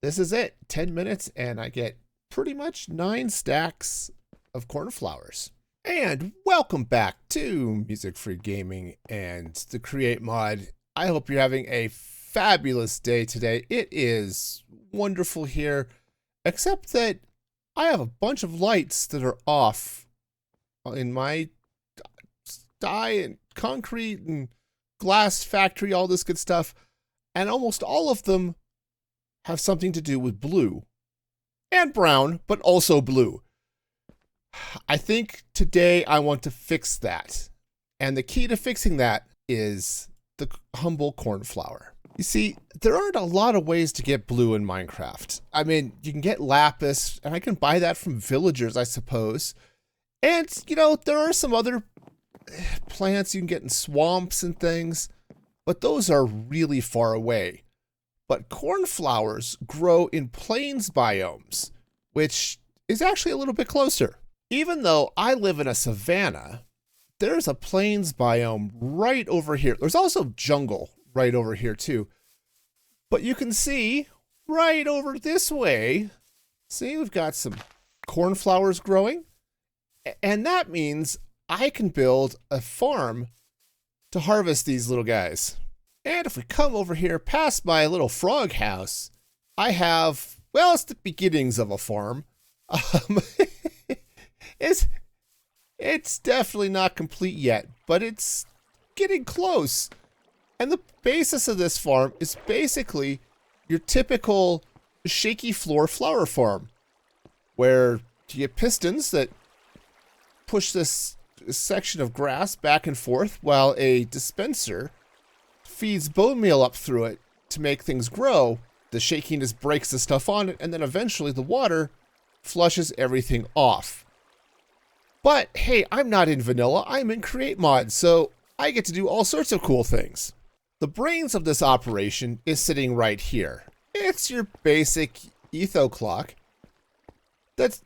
this is it. 10 minutes and I get pretty much 9 stacks of cornflowers. And welcome back to Music Free Gaming and the Create mod. I hope you're having a fabulous day today. It is wonderful here, except that I have a bunch of lights that are off in my dye and concrete and glass factory, all this good stuff. And almost all of them have something to do with blue and brown, but also blue. I think today I want to fix that. And the key to fixing that is the humble cornflower. You see, there aren't a lot of ways to get blue in Minecraft. I mean, you can get lapis, and I can buy that from villagers, I suppose. And, you know, there are some other plants you can get in swamps and things, but those are really far away. But cornflowers grow in plains biomes, which is actually a little bit closer. Even though I live in a savanna, there's a plains biome right over here. There's also jungle right over here too. But you can see right over this way, see, we've got some cornflowers growing. And that means I can build a farm to harvest these little guys. And if we come over here past my little frog house, I have, well, it's the beginnings of a farm. It's definitely not complete yet, but it's getting close. And the basis of this farm is basically your typical shaky floor flower farm, where you get pistons that push this section of grass back and forth while a dispenser feeds bone meal up through it to make things grow. The shakiness breaks the stuff on it, and then eventually the water flushes everything off. But hey, I'm not in vanilla, I'm in create mod, so I get to do all sorts of cool things. The brains of this operation is sitting right here. It's your basic etho clock that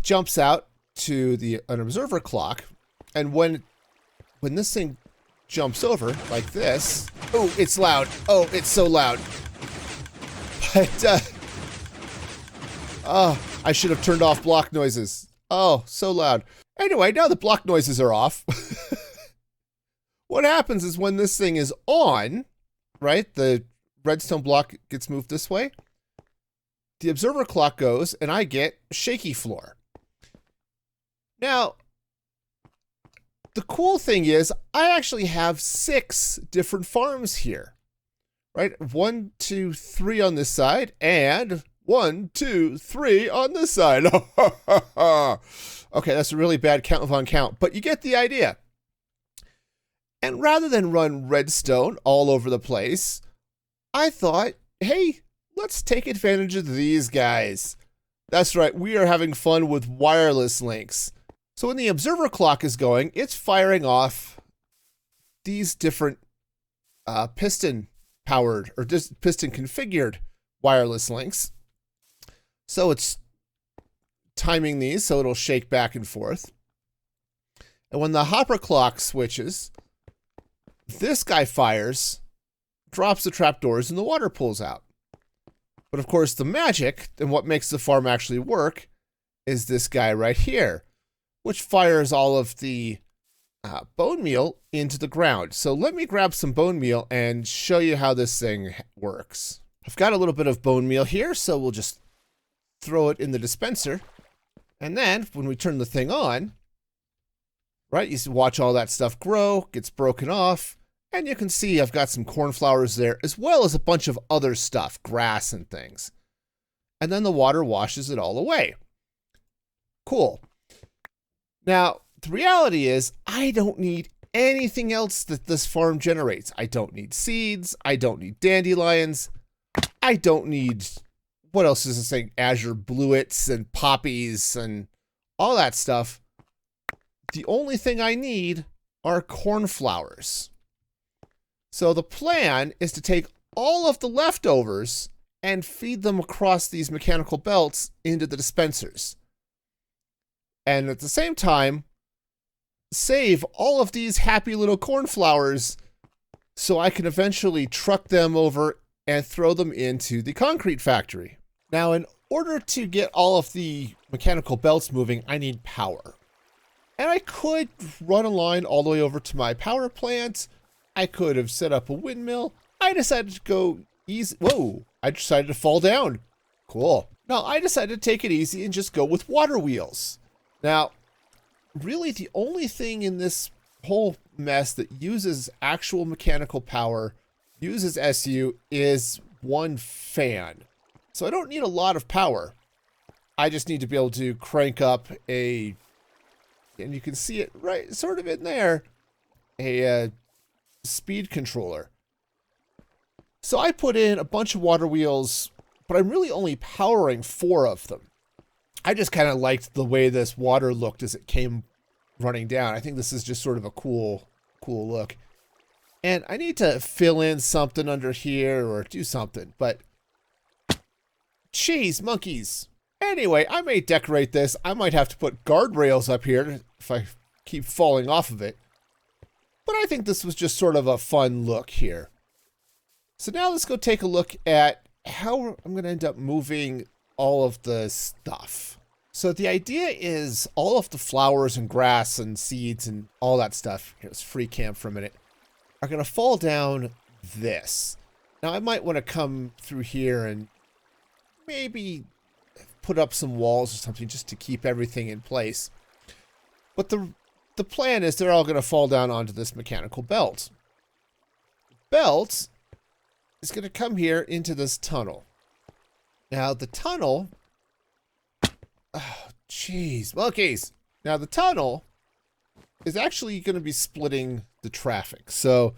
jumps out to an observer clock, and when this thing jumps over like this, oh, it's loud. Oh, it's so loud. But I should have turned off block noises. Oh, so loud. Anyway, now the block noises are off. What happens is when this thing is on, right, the redstone block gets moved this way, the observer clock goes, and I get shaky floor. Now, the cool thing is I actually have 6 different farms here, right? 1, 2, 3 on this side, and 1, 2, 3 on this side. Okay, that's a really bad count on count, but you get the idea. And rather than run redstone all over the place, I thought, hey, let's take advantage of these guys. That's right, we are having fun with wireless links. So when the observer clock is going, it's firing off these different piston powered or just piston configured wireless links. So it's timing these so it'll shake back and forth. And when the hopper clock switches, this guy fires, drops the trapdoors, and the water pulls out. But of course, the magic and what makes the farm actually work is this guy right here, which fires all of the bone meal into the ground. So let me grab some bone meal and show you how this thing works. I've got a little bit of bone meal here, so we'll just throw it in the dispenser. And then when we turn the thing on, right, you watch all that stuff grow, gets broken off, and you can see I've got some cornflowers there, as well as a bunch of other stuff, grass and things. And then the water washes it all away. Cool. Now, the reality is I don't need anything else that this farm generates. I don't need seeds. I don't need dandelions. I don't need, what else is this thing? Azure bluets and poppies and all that stuff. The only thing I need are cornflowers. So the plan is to take all of the leftovers and feed them across these mechanical belts into the dispensers. And at the same time, save all of these happy little cornflowers so I can eventually truck them over and throw them into the concrete factory. Now, in order to get all of the mechanical belts moving, I need power. And I could run a line all the way over to my power plant. I could have set up a windmill. I decided to go easy. Whoa, I decided to fall down. Cool. Now, I decided to take it easy and just go with water wheels. Now, really the only thing in this whole mess that uses actual mechanical power, uses SU, is one fan. So I don't need a lot of power. I just need to be able to crank up a, and you can see it right sort of in there, a speed controller. So I put in a bunch of water wheels, but I'm really only powering 4 of them. I just kind of liked the way this water looked as it came running down. I think this is just sort of a cool look. And I need to fill in something under here or do something, but jeez, monkeys. Anyway, I may decorate this. I might have to put guardrails up here if I keep falling off of it. But I think this was just sort of a fun look here. So now let's go take a look at how I'm going to end up moving all of the stuff. So the idea is all of the flowers and grass and seeds and all that stuff, here's free cam for a minute, are going to fall down this. Now I might want to come through here and maybe put up some walls or something just to keep everything in place. But the plan is they're all going to fall down onto this mechanical belt. Belt is going to come here into this tunnel. Now the tunnel, oh, jeez, monkeys. Now the tunnel is actually going to be splitting the traffic. So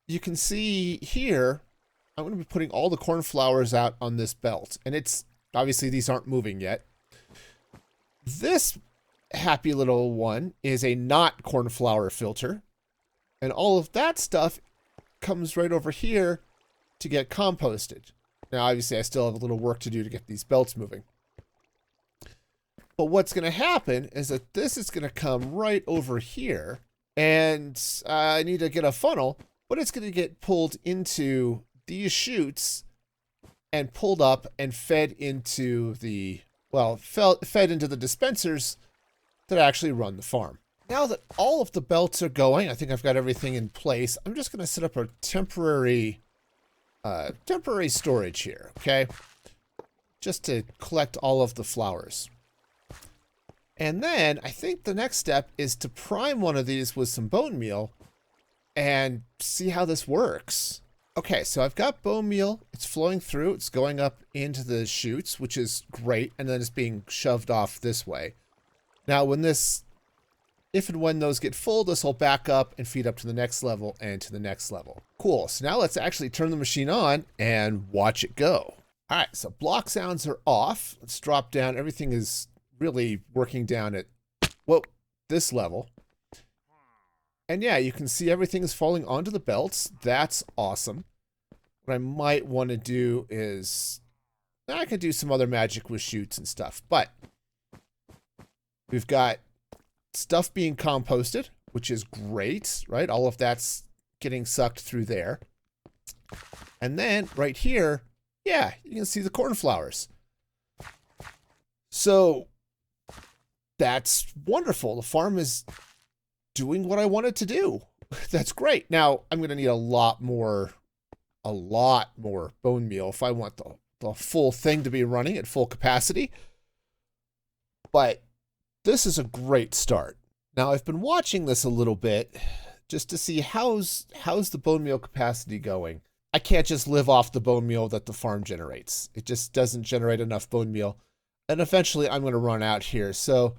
you can see here, I'm going to be putting all the cornflowers out on this belt. And it's, obviously these aren't moving yet. This happy little one is a not cornflower filter. And all of that stuff comes right over here to get composted. Now, obviously, I still have a little work to do to get these belts moving. But what's going to happen is that this is going to come right over here. And I need to get a funnel, but it's going to get pulled into these chutes and pulled up and fed into the, well, fed into the dispensers that actually run the farm. Now that all of the belts are going, I think I've got everything in place. I'm just going to set up a temporary storage here, okay? Just to collect all of the flowers. And then I think the next step is to prime one of these with some bone meal and see how this works. Okay, so I've got bone meal. It's flowing through. It's going up into the chutes, which is great. And then it's being shoved off this way. Now, when this, if and when those get full, this will back up and feed up to the next level and to the next level. Cool. So now let's actually turn the machine on and watch it go. All right, so block sounds are off. Let's drop down. Everything is really working down at, well, this level. And yeah, you can see everything is falling onto the belts. That's awesome. What I might want to do is, I could do some other magic with chutes and stuff, but we've got stuff being composted, which is great, right? All of that's getting sucked through there. And then right here, yeah, you can see the cornflowers. So that's wonderful. The farm is doing what I want it to do. That's great. Now I'm going to need a lot more bone meal if I want the full thing to be running at full capacity. But this is a great start. Now I've been watching this a little bit just to see how's the bone meal capacity going. I can't just live off the bone meal that the farm generates. It just doesn't generate enough bone meal. And eventually I'm going to run out here. So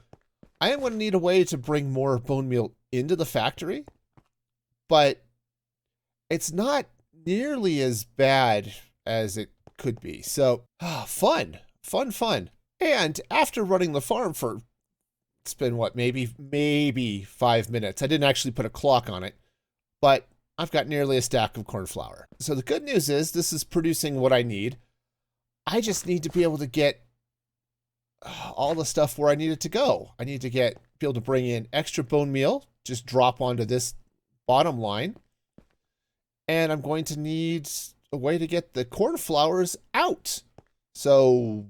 I am going to need a way to bring more bone meal into the factory, but it's not nearly as bad as it could be. So fun. And after running the farm for, it's been what, maybe 5 minutes. I didn't actually put a clock on it, but I've got nearly a stack of cornflower. So the good news is this is producing what I need. I just need to be able to get all the stuff where I need it to go. I need to be able to bring in extra bone meal, just drop onto this bottom line. And I'm going to need a way to get the cornflowers out. So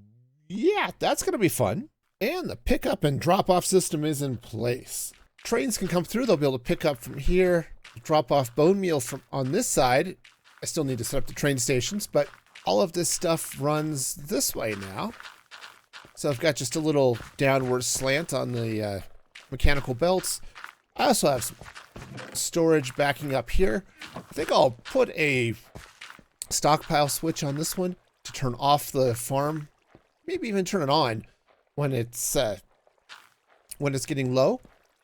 yeah, that's going to be fun. And the pickup and drop off system is in place. Trains can come through. They'll be able to pick up from here, drop off bone meal from on this side. I still need to set up the train stations, but all of this stuff runs this way now. So I've got just a little downward slant on the mechanical belts. I also have some storage backing up here. I think I'll put a stockpile switch on this one to turn off the farm. Maybe even turn it on when it's getting low.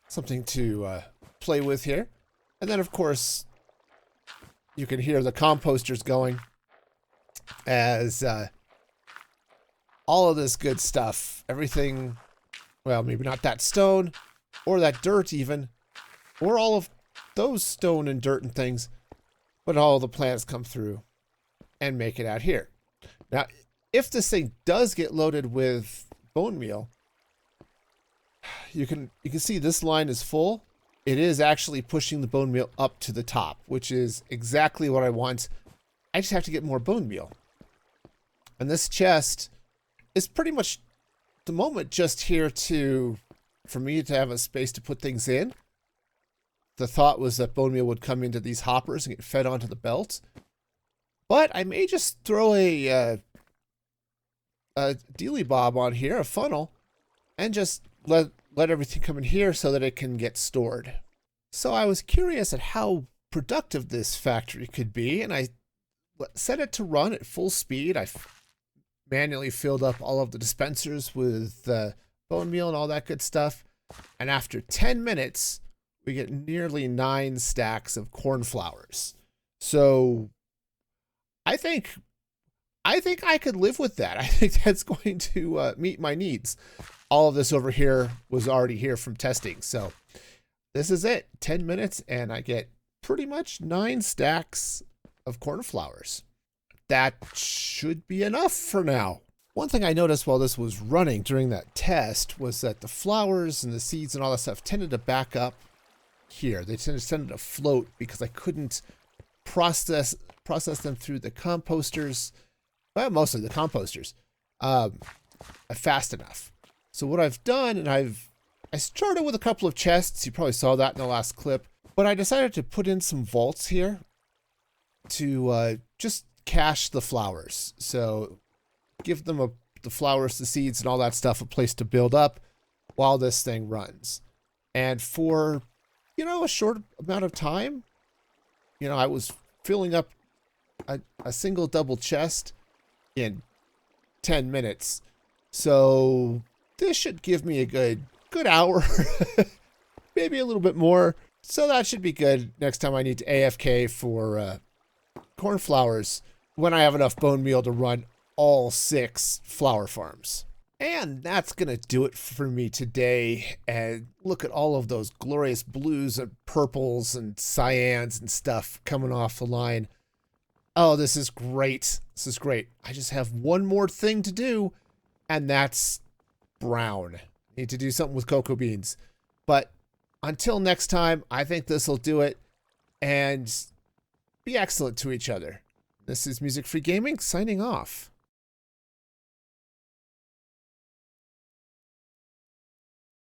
Something to play with here. And then, of course, you can hear the composters going as all of this good stuff, everything, well, maybe not that stone or that dirt even, or all of those stone and dirt and things, but all the plants come through and make it out here. Now, if this thing does get loaded with bone meal, you can see this line is full. It is actually pushing the bone meal up to the top, which is exactly what I want. I just have to get more bone meal. And this chest is pretty much the moment just here for me to have a space to put things in. The thought was that bone meal would come into these hoppers and get fed onto the belt. But I may just throw a dealy bob on here, a funnel, and just let everything come in here so that it can get stored. So I was curious at how productive this factory could be, and I set it to run at full speed. I manually filled up all of the dispensers with bone meal and all that good stuff. And after 10 minutes, we get nearly 9 stacks of cornflowers. So I think I could live with that. I think that's going to meet my needs. All of this over here was already here from testing. So this is it. 10 minutes and I get pretty much 9 stacks of cornflowers. That should be enough for now. One thing I noticed while this was running during that test was that the flowers and the seeds and all that stuff tended to back up here. They tended to float because I couldn't process them through the composters, well, mostly the composters, fast enough. So what I've done, and I started with a couple of chests. You probably saw that in the last clip, but I decided to put in some vaults here to just cache the flowers. So give them the flowers, the seeds, and all that stuff a place to build up while this thing runs. And for, a short amount of time, I was filling up a single double chest in 10 minutes. So this should give me a good hour, maybe a little bit more. So that should be good next time I need to AFK for cornflowers when I have enough bone meal to run all 6 flower farms. And that's going to do it for me today. And look at all of those glorious blues and purples and cyans and stuff coming off the line. Oh, this is great. This is great. I just have one more thing to do, and that's brown. Need to do something with cocoa beans. But until next time, I think this will do it. And be excellent to each other. This is Music Free Gaming signing off.